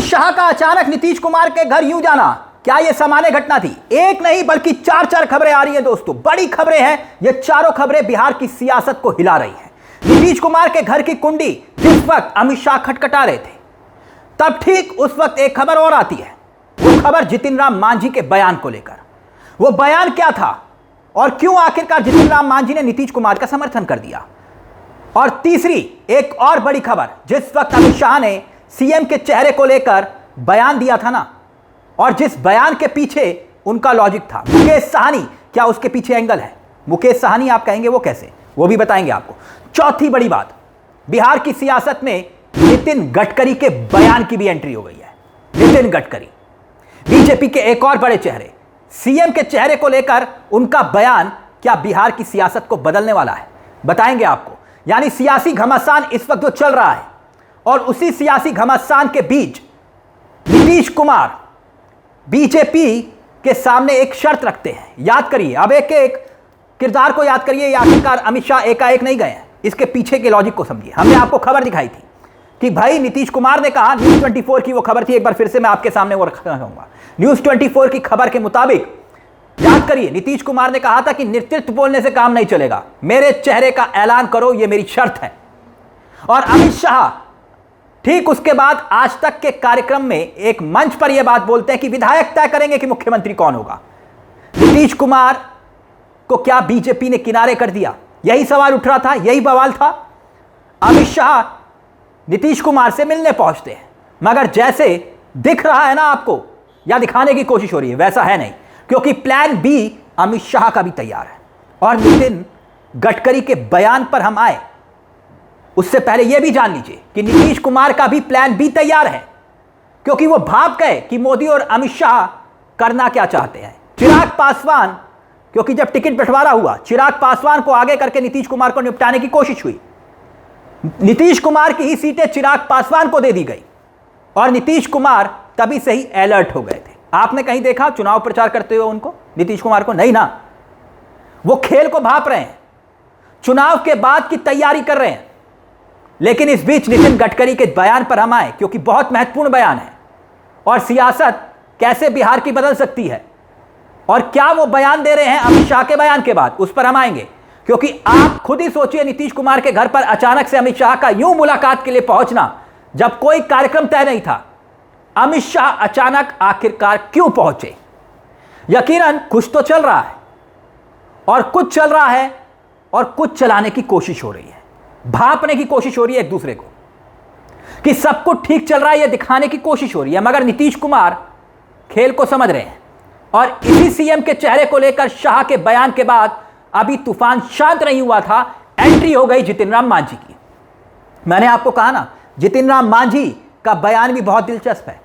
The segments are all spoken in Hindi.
शाह का अचानक नीतीश कुमार के घर यूं जाना, क्या यह सामान्य घटना थी? एक नहीं बल्कि चार चार खबरें आ रही हैं दोस्तों, बड़ी खबरें हैं। ये चारों खबरें बिहार की सियासत को हिला रही हैं। नीतीश कुमार के घर की कुंडी जिस वक्त अमित शाह खटखटा रहे थे, तब ठीक उस वक्त एक खबर और आती है। वो खबर जितिन राम मांझी के बयान को लेकर। वो बयान क्या था और क्यों आखिरकार जितिन राम मांझी ने नीतीश कुमार का समर्थन कर दिया? और तीसरी एक और बड़ी खबर, जिस वक्त अमित शाह ने सीएम के चेहरे को लेकर बयान दिया था ना, और जिस बयान के पीछे उनका लॉजिक था, मुकेश साहनी, क्या उसके पीछे एंगल है? मुकेश साहनी आप कहेंगे वो कैसे, वो भी बताएंगे आपको। चौथी बड़ी बात, बिहार की सियासत में नितिन गडकरी के बयान की भी एंट्री हो गई है। नितिन गडकरी बीजेपी के एक और बड़े चेहरे, सीएम के चेहरे को लेकर उनका बयान क्या बिहार की सियासत को बदलने वाला है? बताएंगे आपको। यानी सियासी घमासान इस वक्त जो चल रहा है, और उसी सियासी घमासान के बीच नीतीश कुमार बीजेपी के सामने एक शर्त रखते हैं। याद करिए, अब एक एक किरदार को याद करिए। आखिरकार अमित शाह एकाएक नहीं गए हैं, इसके पीछे के लॉजिक को समझिए। हमने आपको खबर दिखाई थी कि भाई नीतीश कुमार ने कहा, न्यूज़ 24 की वो खबर थी, एक बार फिर से मैं आपके सामने वो रखना चाहूंगा। न्यूज़ 24 की खबर के मुताबिक, याद करिए, नीतीश कुमार ने कहा था कि नेतृत्व बोलने से काम नहीं चलेगा, मेरे चेहरे का ऐलान करो, ये मेरी शर्त है। और अमित शाह ठीक उसके बाद आज तक के कार्यक्रम में एक मंच पर यह बात बोलते हैं कि विधायक तय करेंगे कि मुख्यमंत्री कौन होगा। नीतीश कुमार को क्या बीजेपी ने किनारे कर दिया? यही सवाल उठ रहा था, यही बवाल था। अमित शाह नीतीश कुमार से मिलने पहुंचते हैं, मगर जैसे दिख रहा है ना आपको, या दिखाने की कोशिश हो रही है, वैसा है नहीं, क्योंकि प्लान बी अमित शाह का भी तैयार है। और नितिन गडकरी के बयान पर हम आए, उससे पहले यह भी जान लीजिए कि नीतीश कुमार का भी प्लान बी तैयार है, क्योंकि वो भाप गए कि मोदी और अमित शाह करना क्या चाहते हैं। चिराग पासवान, क्योंकि जब टिकट बंटवारा हुआ, चिराग पासवान को आगे करके नीतीश कुमार को निपटाने की कोशिश हुई। नीतीश कुमार की ही सीटें चिराग पासवान को दे दी गई, और नीतीश कुमार तभी से ही अलर्ट हो गए थे। आपने कहीं देखा चुनाव प्रचार करते हुए उनको, नीतीश कुमार को? नहीं ना, वो खेल को भाप रहे हैं, चुनाव के बाद की तैयारी कर रहे हैं। लेकिन इस बीच नितिन गडकरी के बयान पर हम आए, क्योंकि बहुत महत्वपूर्ण बयान है, और सियासत कैसे बिहार की बदल सकती है, और क्या वो बयान दे रहे हैं अमित शाह के बयान के बाद, उस पर हम आएंगे। क्योंकि आप खुद ही सोचिए, नीतीश कुमार के घर पर अचानक से अमित शाह का यूं मुलाकात के लिए पहुंचना, जब कोई कार्यक्रम तय नहीं था। अमित शाह अचानक आखिरकार क्यों पहुंचे? यकीनन कुछ तो चल रहा है, और कुछ चल रहा है, और कुछ चलाने की कोशिश हो रही है, भापने की कोशिश हो रही है एक दूसरे को, कि सब कुछ ठीक चल रहा है, यह दिखाने की कोशिश हो रही है। मगर नीतीश कुमार खेल को समझ रहे हैं, और इसी सीएम के चेहरे को लेकर शाह के बयान के बाद अभी तूफान शांत नहीं हुआ था, एंट्री हो गई जितिन राम मांझी की। मैंने आपको कहा ना, जितिन राम मांझी का बयान भी बहुत दिलचस्प है।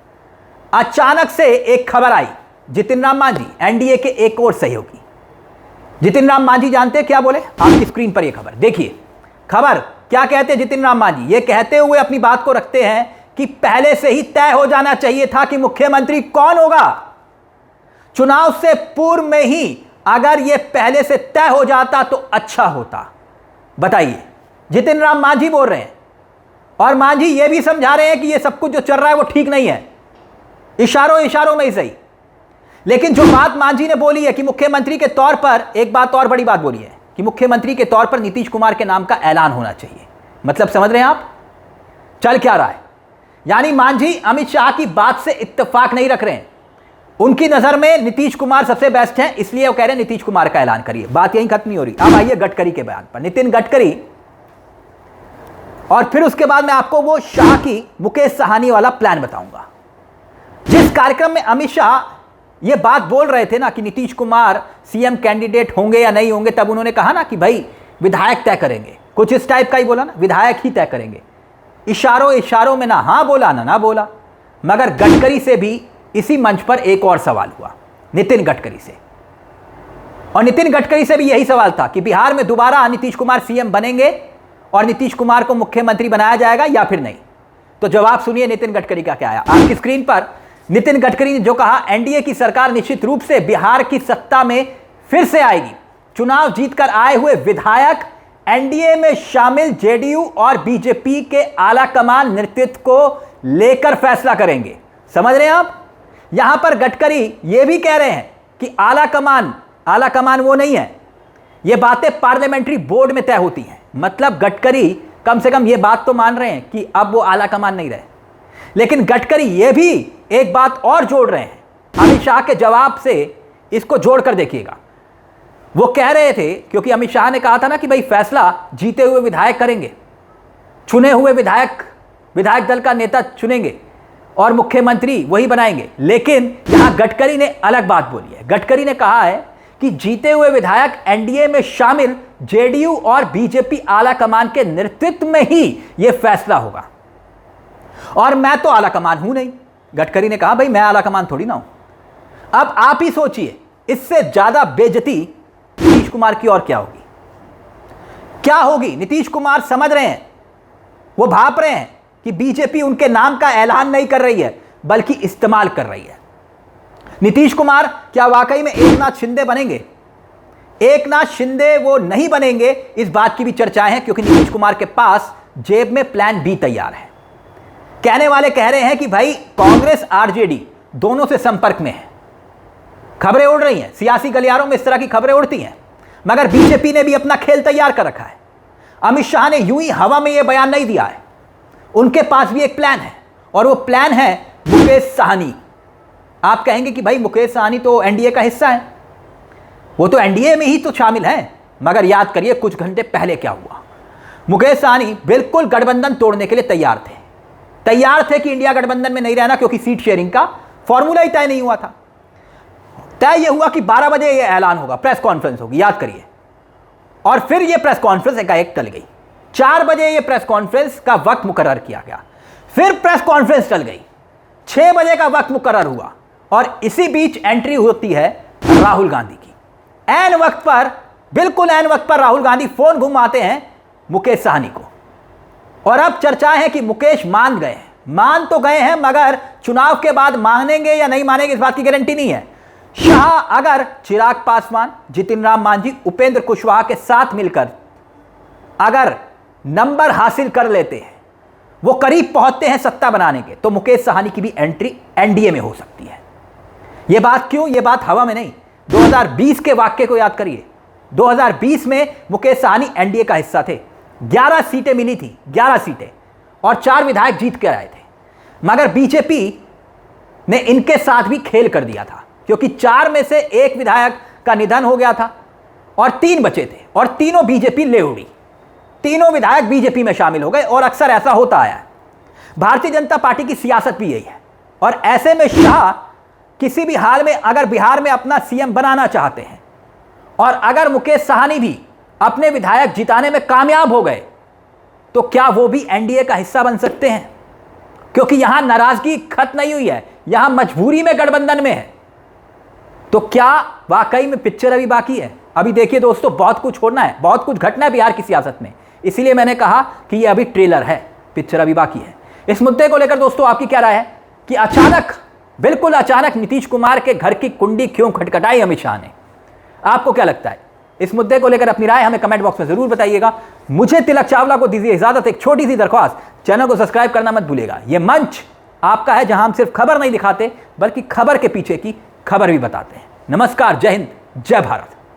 अचानक से एक खबर आई, जितिन राम मांझी एनडीए के एक और सहयोगी। जितिन राम मांझी जानते हैं क्या बोले? आपकी स्क्रीन पर यह खबर देखिए। खबर क्या कहते हैं जितिन राम मांझी? ये कहते हुए अपनी बात को रखते हैं कि पहले से ही तय हो जाना चाहिए था कि मुख्यमंत्री कौन होगा। चुनाव से पूर्व में ही अगर यह पहले से तय हो जाता तो अच्छा होता। बताइए, जितिन राम मांझी बोल रहे हैं, और मांझी यह भी समझा रहे हैं कि यह सब कुछ जो चल रहा है वो ठीक नहीं है, इशारों इशारों में ही सही। लेकिन जो बात मांझी ने बोली है कि मुख्यमंत्री के तौर पर, एक बात और बड़ी बात बोली है कि मुख्यमंत्री के तौर पर नीतीश कुमार के नाम का ऐलान होना चाहिए। मतलब समझ रहे हैं आप चल क्या रहा है? यानी मांझी अमित शाह की बात से इत्तेफाक नहीं रख रहे हैं। उनकी नजर में नीतीश कुमार सबसे बेस्ट हैं, इसलिए वो कह रहे हैं नीतीश कुमार का ऐलान करिए। बात यहीं खत्म नहीं हो रही। अब आइए गडकरी के बयान पर, नितिन गडकरी, और फिर उसके बाद मैं आपको वो शाह की मुकेश साहनी वाला प्लान बताऊंगा। जिस कार्यक्रम में अमित शाह ये बात बोल रहे थे ना कि नीतीश कुमार सीएम कैंडिडेट होंगे या नहीं होंगे, तब उन्होंने कहा ना कि भाई विधायक तय करेंगे, कुछ इस टाइप का ही बोला ना, विधायक ही तय करेंगे। इशारों इशारों में ना हाँ बोला ना बोला। मगर गडकरी से भी इसी मंच पर एक और सवाल हुआ, नितिन गडकरी से। और नितिन गडकरी से भी यही सवाल था कि बिहार में दोबारा नीतीश कुमार सीएम बनेंगे और नीतीश कुमार को मुख्यमंत्री बनाया जाएगा या फिर नहीं। तो जवाब सुनिए नितिन गडकरी का क्या आया आपकी स्क्रीन पर। नितिन गडकरी ने जो कहा, एनडीए की सरकार निश्चित रूप से बिहार की सत्ता में फिर से आएगी। चुनाव जीतकर आए हुए विधायक एनडीए में शामिल जेडीयू और बीजेपी के आला कमान नेतृत्व को लेकर फैसला करेंगे। समझ रहे हैं आप? यहां पर गडकरी ये भी कह रहे हैं कि आला कमान वो नहीं है, ये बातें पार्लियामेंट्री बोर्ड में तय होती हैं। मतलब गडकरी कम से कम ये बात तो मान रहे हैं कि अब वो आला कमान नहीं रहे। लेकिन गडकरी ये भी एक बात और जोड़ रहे हैं, अमित शाह के जवाब से इसको जोड़कर देखिएगा। वो कह रहे थे, क्योंकि अमित शाह ने कहा था ना कि भाई फैसला जीते हुए विधायक करेंगे, चुने हुए विधायक दल का नेता चुनेंगे और मुख्यमंत्री वही बनाएंगे। लेकिन यहां गडकरी ने अलग बात बोली है। गडकरी ने कहा है कि जीते हुए विधायक एनडीए में शामिल जेडीयू और बीजेपी आला कमान के नेतृत्व में ही यह फैसला होगा। और मैं तो आला कमान हूं नहीं, गडकरी ने कहा भाई मैं आला कमान थोड़ी ना हूं। अब आप ही सोचिए, इससे ज्यादा बेइज्जती नीतीश कुमार की और क्या होगी? क्या होगी? नीतीश कुमार समझ रहे हैं, वो भाप रहे हैं कि बीजेपी उनके नाम का ऐलान नहीं कर रही है बल्कि इस्तेमाल कर रही है। नीतीश कुमार क्या वाकई में एकनाथ शिंदे बनेंगे? एकनाथ शिंदे वो नहीं बनेंगे, इस बात की भी चर्चाएं हैं, क्योंकि नीतीश कुमार के पास जेब में प्लान बी तैयार है। कहने वाले कह रहे हैं कि भाई कांग्रेस आरजेडी दोनों से संपर्क में है। खबरें उड़ रही हैं, सियासी गलियारों में इस तरह की खबरें उड़ती हैं, मगर बीजेपी ने भी अपना खेल तैयार कर रखा है। अमित शाह ने यूं ही हवा में यह बयान नहीं दिया है, उनके पास भी एक प्लान है, और वो प्लान है मुकेश साहनी। आप कहेंगे कि भाई मुकेश साहनी तो एनडीए का हिस्सा है, वो तो एनडीए में ही तो शामिल है, मगर याद करिए कुछ घंटे पहले क्या हुआ। मुकेश साहनी बिल्कुल गठबंधन तोड़ने के लिए तैयार थे कि इंडिया गठबंधन में नहीं रहना, क्योंकि सीट शेयरिंग का फॉर्मूला ही तय नहीं हुआ था। तय यह हुआ कि 12 बजे यह ऐलान होगा, प्रेस कॉन्फ्रेंस होगी, याद करिए। और फिर यह प्रेस कॉन्फ्रेंस एकाएक टल गई। 4 बजे यह प्रेस कॉन्फ्रेंस का वक्त मुकर्रर किया गया, फिर प्रेस कॉन्फ्रेंस टल गई, 6 बजे का वक्त मुकर्रर हुआ, और इसी बीच एंट्री होती है राहुल गांधी की। ऐन वक्त पर, बिल्कुल ऐन वक्त पर राहुल गांधी फोन घुमाते हैं मुकेश साहनी को। और अब चर्चाएं हैं कि मुकेश मान तो गए हैं, मगर चुनाव के बाद मानेंगे या नहीं मानेंगे इस बात की गारंटी नहीं है। शाह अगर चिराग पासवान, जितिन राम मांझी, उपेंद्र कुशवाहा के साथ मिलकर अगर नंबर हासिल कर लेते हैं, वो करीब पहुंचते हैं सत्ता बनाने के, तो मुकेश साहनी की भी एंट्री एनडीए में हो सकती है। यह बात क्यों? यह बात हवा में नहीं, 2020 के वाक्य को याद करिए। 2020 में मुकेश साहनी एनडीए का हिस्सा थे, 11 सीटें मिली थी, 11 सीटें, और 4 विधायक जीत कर आए थे। मगर बीजेपी ने इनके साथ भी खेल कर दिया था, क्योंकि 4 में से 1 विधायक का निधन हो गया था और 3 बचे थे, और तीनों बीजेपी ले उड़ी। तीनों विधायक बीजेपी में शामिल हो गए, और अक्सर ऐसा होता आया है। भारतीय जनता पार्टी की सियासत भी यही है। और ऐसे में शाह किसी भी हाल में अगर बिहार में अपना सीएम बनाना चाहते हैं, और अगर मुकेश साहनी भी अपने विधायक जिताने में कामयाब हो गए, तो क्या वो भी एनडीए का हिस्सा बन सकते हैं? क्योंकि यहां नाराजगी खत्म नहीं हुई है, यहां मजबूरी में गठबंधन में है। तो क्या वाकई में पिक्चर अभी बाकी है? अभी देखिए दोस्तों, बहुत कुछ होना है, बहुत कुछ घटना है बिहार की सियासत में। इसीलिए मैंने कहा कि यह अभी ट्रेलर है, पिक्चर अभी बाकी है। इस मुद्दे को लेकर दोस्तों आपकी क्या राय है कि अचानक, बिल्कुल अचानक नीतीश कुमार के घर की कुंडी क्यों खटखटाई अमित शाह ने? आपको क्या लगता है? इस मुद्दे को लेकर अपनी राय हमें कमेंट बॉक्स में जरूर बताइएगा। मुझे तिलक चावला को दीजिए इजाजत। एक छोटी सी दरख्वास्त, चैनल को सब्सक्राइब करना मत भूलिएगा। यह मंच आपका है जहां हम सिर्फ खबर नहीं दिखाते, बल्कि खबर के पीछे की खबर भी बताते हैं। नमस्कार, जय हिंद, जय भारत।